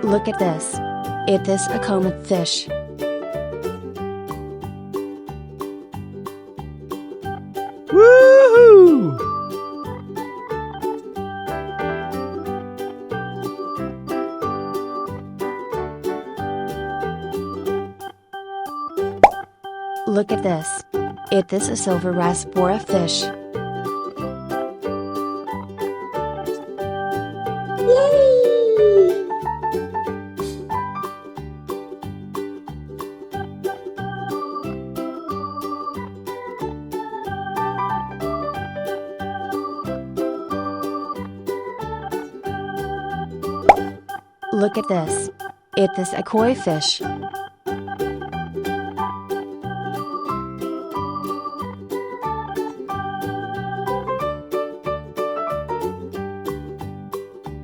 Look at this. It is a comet fish. Woohoo! Look at this. It is a silver rasbora fish. Yay! Look at this. It is a koi fish.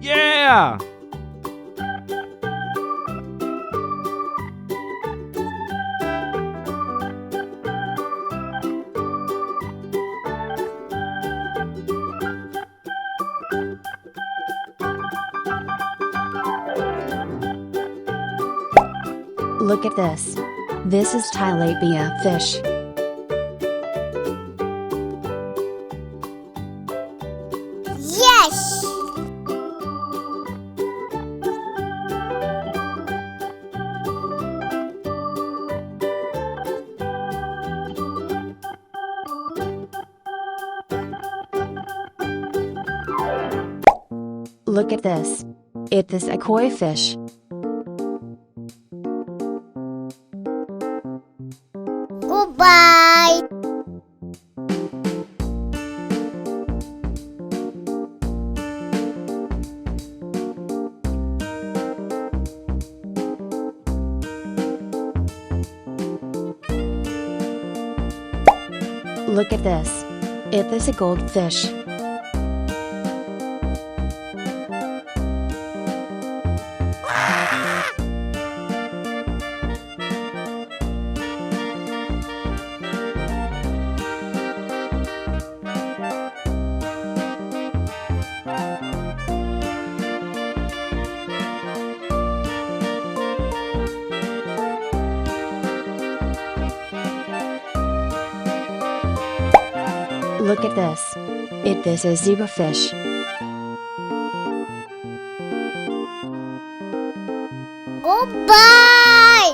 Yeah! Look at this. This is tilapia fish. Yes! Look at this. It is a koi fish. Goodbye! Look at this. It is a goldfish. Look at this. It is a zebrafish. Goodbye!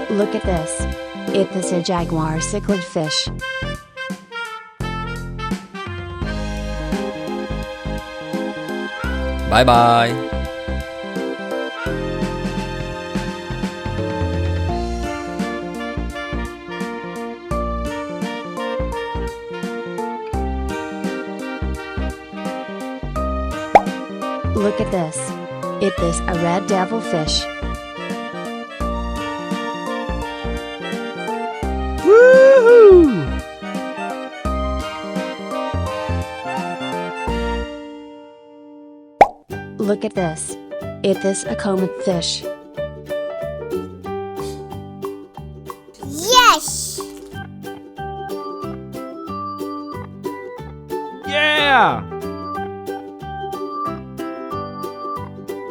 Look at this. It is a jaguar cichlid fish. Bye bye. Look at this. It is a red devilfish. Woohoo! Look at this. It is a comet fish. Yes! Yeah!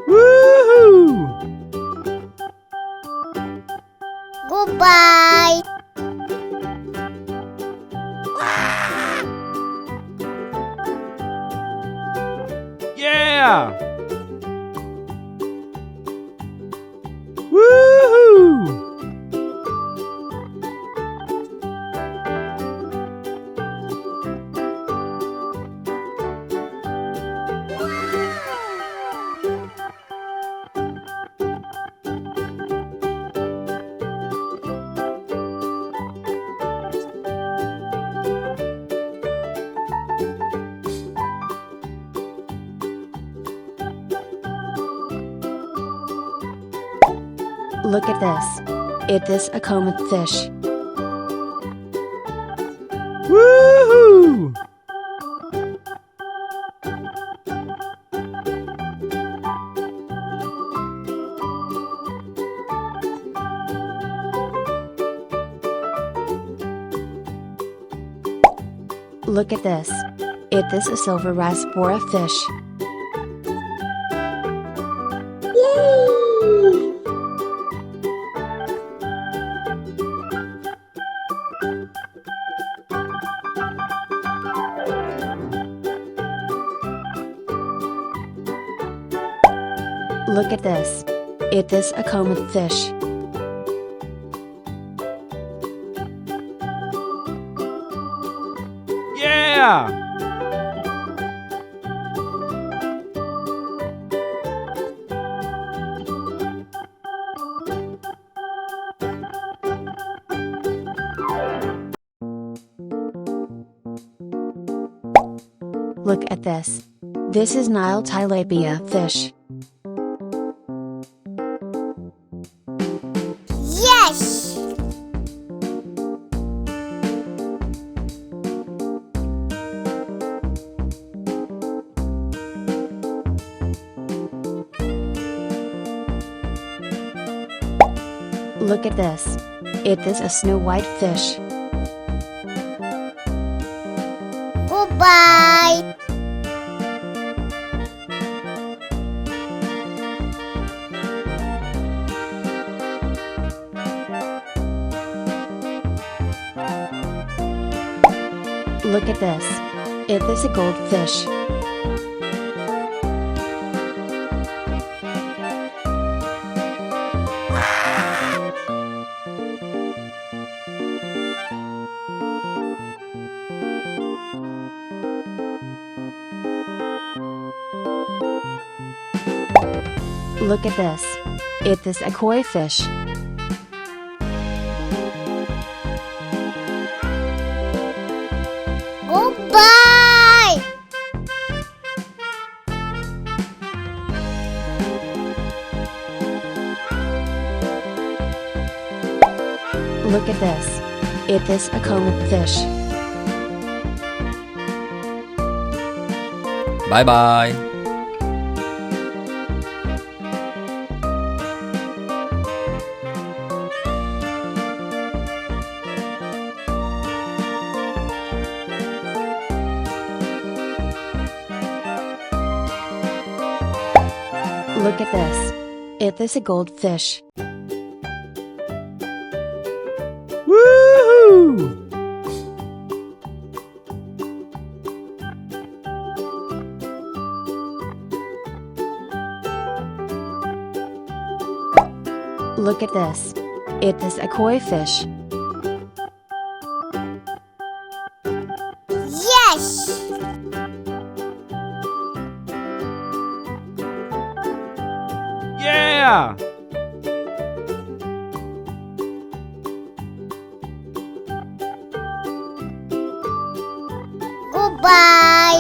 Woohoo! Goodbye! Yeah! Woohoo! Look at this. It is a comet fish. Woohoo! Look at this. It is a silver rasbora fish. Yay! Look at this. It is a comet fish. Yeah! Look at this. This is Nile tilapia fish. Yes! Look at this. It is a snow white fish. Goodbye! Look at this. It is a goldfish. Look at this. It is a koi fish. Goodbye! Look at this. It is a comet fish. Bye bye. Look at this. It is a goldfish. Woohoo! Look at this. It is a koi fish. Yes! Yeah! Goodbye!